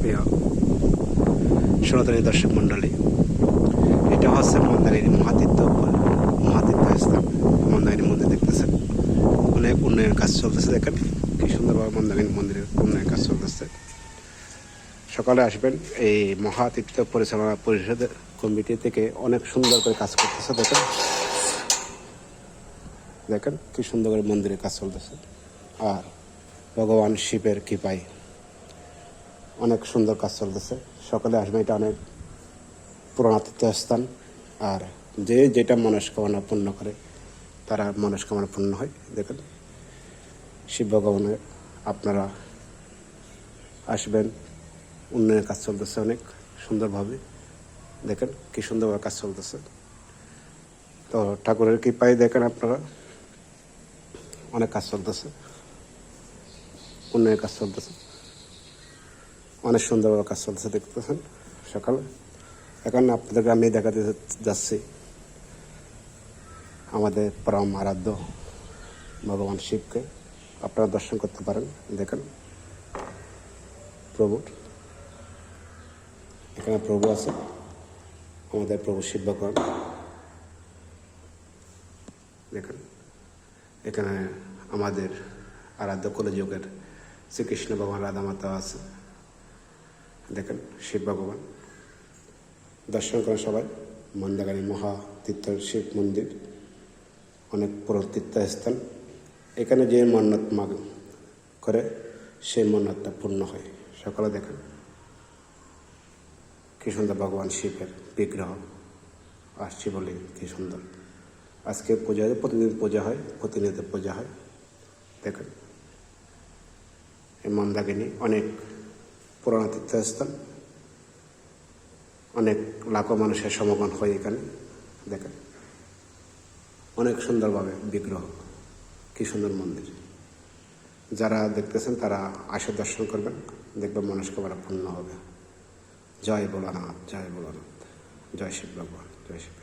প্রিয় সনাতনী দর্শক মণ্ডলী, এটা হচ্ছে মন্দাকিনী মহাতীর্থ স্থান। মন্দাকিনী মন্দির দেখতেছেন, অনেক উন্নয়নের কাজ চলতেছে। দেখেন কি সুন্দরভাবে মন্দাকিনী মন্দিরের উন্নয়নের কাজ চলতেছে। সকালে আসবেন, এই মহাতীর্থ পরিচালনা পরিষদের কমিটি থেকে অনেক সুন্দর করে কাজ করতেছে। দেখেন কি সুন্দর করে মন্দিরের কাজ চলতেছে। আর ভগবান শিবের কৃপায় অনেক সুন্দর কাজ চলতেছে। সকালে আসবে, এটা অনেক পুরানো তীর্থস্থান। আর যে যেটা মনস্কামনা পূর্ণ করে তারা মনস্কামনা পূর্ণ হয়। দেখেন শিব ভগবানের, আপনারা আসবেন, উন্নয়নের কাজ চলতেছে অনেক সুন্দরভাবে। দেখেন কি সুন্দরভাবে কাজ চলতেছে। তো ঠাকুরের কৃপায় দেখেন আপনারা অনেক কাজ চলতেছে, উন্নয়নের কাজ চলতেছে, অনেক সুন্দরভাবে কাজ চলতেছে। দেখতেছেন সকালে। এখন আপনাদেরকে আমি দেখাতে যাচ্ছি আমাদের পরম আরাধ্য ভগবান শিবকে। আপনারা দর্শন করতে পারেন। দেখেন প্রভুর, এখানে প্রভু আছে, আমাদের প্রভু শিব ভগবান। দেখেন এখানে আমাদের আরাধ্য কলিযুগের শ্রীকৃষ্ণ ভগবান, রাধা মাতা আছে। দেখেন শিব ভগবান, দর্শন করেন সবাই। মন্দাকিনী মহাতীর্থ শিব মন্দির অনেক পুরনো তীর্থস্থান। এখানে যে মন্নত মাগ করে সেই মন্নতটা পূর্ণ হয়। সকালে দেখেন কি সুন্দর ভগবান শিবের বিগ্রহ আসছে বলে কি সুন্দর। আজকে পূজা হয়, প্রতিদিন পূজা হয়, প্রতিনিয়ত পূজা হয়। দেখেন এই মন্দাকিনী অনেক পুরানো তীর্থস্থান, অনেক লাখো মানুষের সমাগম হয় এখানে। দেখেন অনেক সুন্দরভাবে বিগ্রহ, কি সুন্দর মন্দির। যারা দেখতেছেন তারা আসে দর্শন করবেন, দেখবেন মনস্কামনা পূর্ণ হবে। জয় ভোলানাথ, জয় ভোলানাথ, জয় শিব ভগবান, জয় শিব।